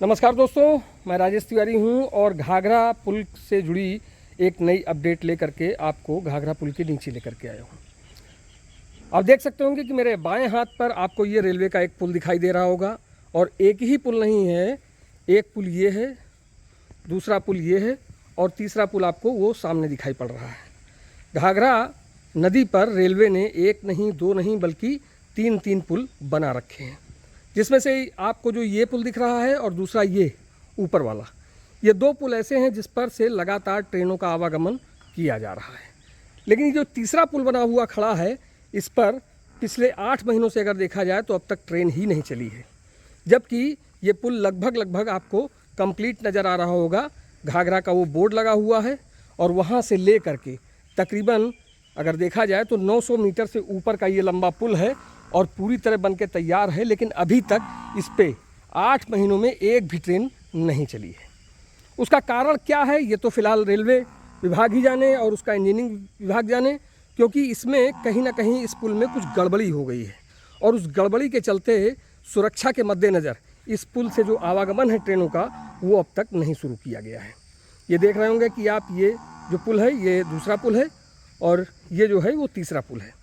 नमस्कार दोस्तों, मैं राजेश तिवारी हूं और घाघरा पुल से जुड़ी एक नई अपडेट लेकर के आपको घाघरा पुल के नीचे लेकर के आया हूं। आप देख सकते होंगे कि मेरे बाएं हाथ पर आपको ये रेलवे का एक पुल दिखाई दे रहा होगा और एक ही पुल नहीं है, एक पुल ये है, दूसरा पुल ये है और तीसरा पुल आपको वो सामने दिखाई पड़ रहा है। घाघरा नदी पर रेलवे ने एक नहीं, दो नहीं बल्कि तीन पुल बना रखे हैं, जिसमें से आपको जो ये पुल दिख रहा है और दूसरा ये ऊपर वाला, ये दो पुल ऐसे हैं जिस पर से लगातार ट्रेनों का आवागमन किया जा रहा है। लेकिन जो तीसरा पुल बना हुआ खड़ा है, इस पर पिछले 8 महीनों से अगर देखा जाए तो अब तक ट्रेन ही नहीं चली है, जबकि ये पुल लगभग आपको कंप्लीट नज़र आ रहा होगा। घाघरा का वो बोर्ड लगा हुआ है और वहाँ से ले करके तकरीबन अगर देखा जाए तो 900 मीटर से ऊपर का ये लंबा पुल है और पूरी तरह बन के तैयार है। लेकिन अभी तक इस पे 8 महीनों में एक भी ट्रेन नहीं चली है। उसका कारण क्या है ये तो फिलहाल रेलवे विभाग ही जाने और उसका इंजीनियरिंग विभाग जाने, क्योंकि इसमें कहीं ना कहीं इस पुल में कुछ गड़बड़ी हो गई है और उस गड़बड़ी के चलते सुरक्षा के मद्देनज़र इस पुल से जो आवागमन है ट्रेनों का वो अब तक नहीं शुरू किया गया है। ये देख रहे होंगे कि आप, ये जो पुल है ये दूसरा पुल है और ये जो है वो तीसरा पुल है।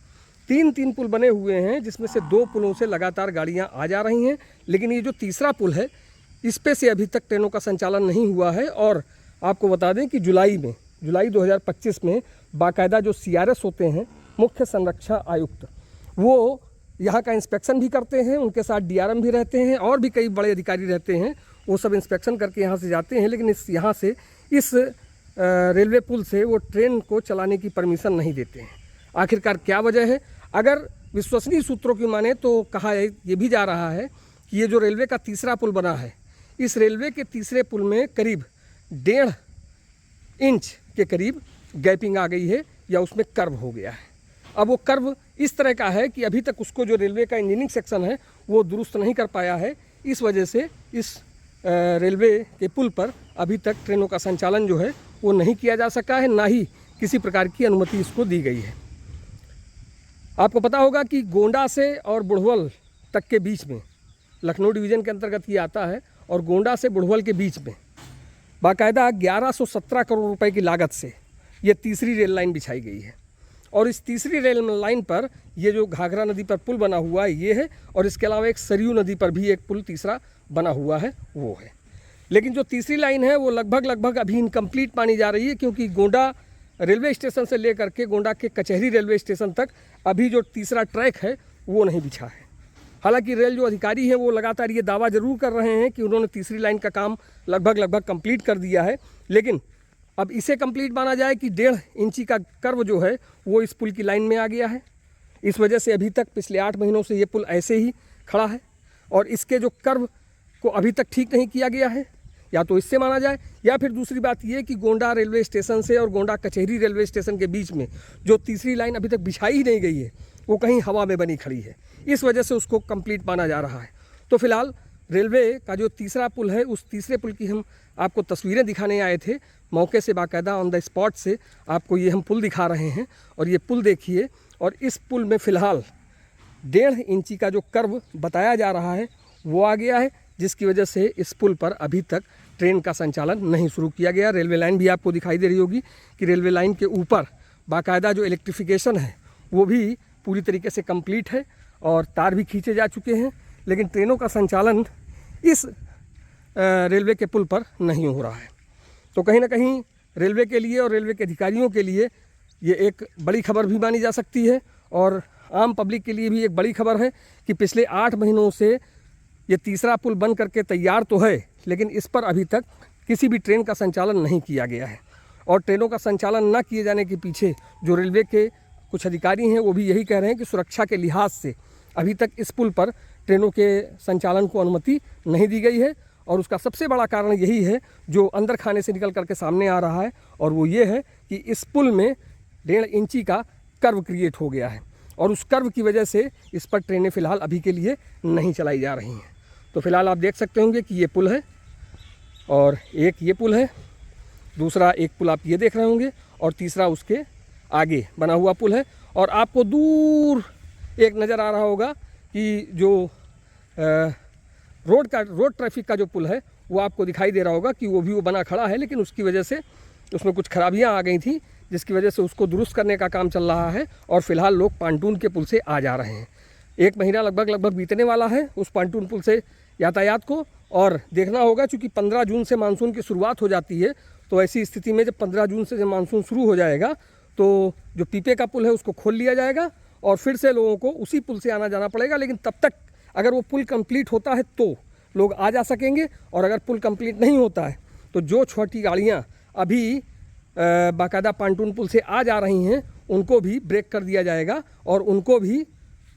तीन पुल बने हुए हैं, जिसमें से 2 पुलों से लगातार गाड़ियां आ जा रही हैं। लेकिन ये जो तीसरा पुल है इस पे से अभी तक ट्रेनों का संचालन नहीं हुआ है। और आपको बता दें कि जुलाई 2025 में बाकायदा जो CRS होते हैं, मुख्य संरक्षा आयुक्त, वो यहाँ का इंस्पेक्शन भी करते हैं, उनके साथ DRM भी रहते हैं और भी कई बड़े अधिकारी रहते हैं। वो सब इंस्पेक्शन करके यहाँ से जाते हैं, लेकिन यहाँ से इस रेलवे पुल से वो ट्रेन को चलाने की परमिशन नहीं देते हैं। आखिरकार क्या वजह है? अगर विश्वसनीय सूत्रों की माने तो कहा ये भी जा रहा है कि ये जो रेलवे का तीसरा पुल बना है, इस रेलवे के तीसरे पुल में करीब 1.5 इंच के करीब गैपिंग आ गई है या उसमें कर्व हो गया है। अब वो कर्व इस तरह का है कि अभी तक उसको जो रेलवे का इंजीनियरिंग सेक्शन है वो दुरुस्त नहीं कर पाया है। इस वजह से इस रेलवे के पुल पर अभी तक ट्रेनों का संचालन जो है वो नहीं किया जा सका है, ना ही किसी प्रकार की अनुमति इसको दी गई है। आपको पता होगा कि गोंडा से और बुढ़वल तक के बीच में, लखनऊ डिवीज़न के अंतर्गत ये आता है, और गोंडा से बुढ़वल के बीच में बाकायदा 1117 करोड़ रुपए की लागत से ये तीसरी रेल लाइन बिछाई गई है। और इस तीसरी रेल लाइन पर ये जो घाघरा नदी पर पुल बना हुआ है ये है, और इसके अलावा एक सरयू नदी पर भी एक पुल तीसरा बना हुआ है वो है। लेकिन जो तीसरी लाइन है वो लगभग अभी इनकम्प्लीट मानी जा रही है, क्योंकि गोंडा रेलवे स्टेशन से लेकर के गोंडा के कचहरी रेलवे स्टेशन तक अभी जो तीसरा ट्रैक है वो नहीं बिछा है। हालांकि रेल जो अधिकारी हैं वो लगातार ये दावा जरूर कर रहे हैं कि उन्होंने तीसरी लाइन का काम लगभग कंप्लीट कर दिया है, लेकिन अब इसे कंप्लीट माना जाए कि 1.5 इंची का कर्व जो है वो इस पुल की लाइन में आ गया है। इस वजह से अभी तक पिछले 8 महीनों से ये पुल ऐसे ही खड़ा है और इसके जो कर्व को अभी तक ठीक नहीं किया गया है, या तो इससे माना जाए, या फिर दूसरी बात ये कि गोंडा रेलवे स्टेशन से और गोंडा कचहरी रेलवे स्टेशन के बीच में जो तीसरी लाइन अभी तक बिछाई ही नहीं गई है वो कहीं हवा में बनी खड़ी है, इस वजह से उसको कंप्लीट माना जा रहा है। तो फिलहाल रेलवे का जो तीसरा पुल है, उस तीसरे पुल की हम आपको तस्वीरें दिखाने आए थे, मौके से बाकायदा ऑन द स्पॉट से आपको ये हम पुल दिखा रहे हैं। और ये पुल देखिए, और इस पुल में फ़िलहाल 1.5 इंची का जो कर्व बताया जा रहा है वो आ गया है, जिसकी वजह से इस पुल पर अभी तक ट्रेन का संचालन नहीं शुरू किया गया। रेलवे लाइन भी आपको दिखाई दे रही होगी कि रेलवे लाइन के ऊपर बाकायदा जो इलेक्ट्रिफिकेशन है वो भी पूरी तरीके से कंप्लीट है और तार भी खींचे जा चुके हैं, लेकिन ट्रेनों का संचालन इस रेलवे के पुल पर नहीं हो रहा है। तो कहीं ना कहीं रेलवे के लिए और रेलवे के अधिकारियों के लिए ये एक बड़ी खबर भी मानी जा सकती है, और आम पब्लिक के लिए भी एक बड़ी खबर है कि पिछले 8 महीनों से ये तीसरा पुल बन करके तैयार तो है, लेकिन इस पर अभी तक किसी भी ट्रेन का संचालन नहीं किया गया है। और ट्रेनों का संचालन न किए जाने के पीछे जो रेलवे के कुछ अधिकारी हैं वो भी यही कह रहे हैं कि सुरक्षा के लिहाज से अभी तक इस पुल पर ट्रेनों के संचालन को अनुमति नहीं दी गई है। और उसका सबसे बड़ा कारण यही है जो अंदर खाने से निकल करके सामने आ रहा है, और वो ये है कि इस पुल में 1.5 इंची का कर्व क्रिएट हो गया है, और उस कर्व की वजह से इस पर ट्रेनें फ़िलहाल अभी के लिए नहीं चलाई जा रही हैं। तो फिलहाल आप देख सकते होंगे कि ये पुल है और एक ये पुल है, दूसरा एक पुल आप ये देख रहे होंगे, और तीसरा उसके आगे बना हुआ पुल है। और आपको दूर एक नज़र आ रहा होगा कि जो रोड ट्रैफिक का जो पुल है वो आपको दिखाई दे रहा होगा कि वो बना खड़ा है, लेकिन उसकी वजह से उसमें कुछ खराबियाँ आ गई थी, जिसकी वजह से उसको दुरुस्त करने का काम चल रहा है। और फिलहाल लोग पांटून के पुल से आ जा रहे हैं। 1 महीना लगभग बीतने वाला है उस पांटून पुल से यातायात को। और देखना होगा, चूँकि 15 जून से मानसून की शुरुआत हो जाती है, तो ऐसी स्थिति में जब 15 जून से जब मानसून शुरू हो जाएगा तो जो पीपे का पुल है उसको खोल लिया जाएगा और फिर से लोगों को उसी पुल से आना जाना पड़ेगा। लेकिन तब तक अगर वो पुल कंप्लीट होता है तो लोग आ जा सकेंगे, और अगर पुल कंप्लीट नहीं होता है तो जो छोटी गाड़ियाँ अभी बाकायदा पांटून पुल से आ जा रही हैं उनको भी ब्रेक कर दिया जाएगा और उनको भी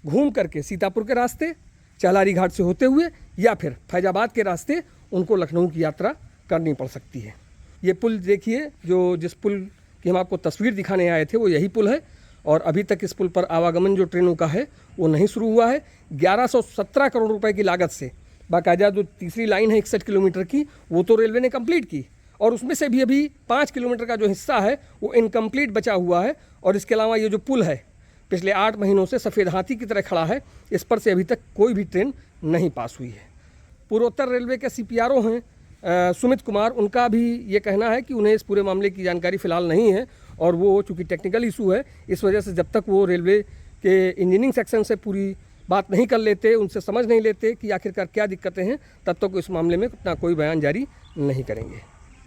घूम करके सीतापुर के रास्ते, चलारी घाट से होते हुए या फिर फैजाबाद के रास्ते उनको लखनऊ की यात्रा करनी पड़ सकती है। ये पुल देखिए, जो जिस पुल की हम आपको तस्वीर दिखाने आए थे वो यही पुल है, और अभी तक इस पुल पर आवागमन जो ट्रेनों का है वो नहीं शुरू हुआ है। 1117 करोड़ रुपए की लागत से बाकायदा जो तीसरी लाइन है 61 किलोमीटर की, वो तो रेलवे ने कंप्लीट की, और उसमें से भी अभी 5 किलोमीटर का जो हिस्सा है वो इनकम्प्लीट बचा हुआ है। और इसके अलावा ये जो पुल है पिछले 8 महीनों से सफ़ेद हाथी की तरह खड़ा है, इस पर से अभी तक कोई भी ट्रेन नहीं पास हुई है। पूर्वोत्तर रेलवे के CPRO हैं सुमित कुमार, उनका भी ये कहना है कि उन्हें इस पूरे मामले की जानकारी फ़िलहाल नहीं है, और वो चूँकि टेक्निकल इशू है इस वजह से जब तक वो रेलवे के इंजीनियरिंग सेक्शन से पूरी बात नहीं कर लेते, उनसे समझ नहीं लेते कि आखिरकार क्या दिक्कतें हैं, तब तक इस मामले में अपना कोई बयान जारी नहीं करेंगे।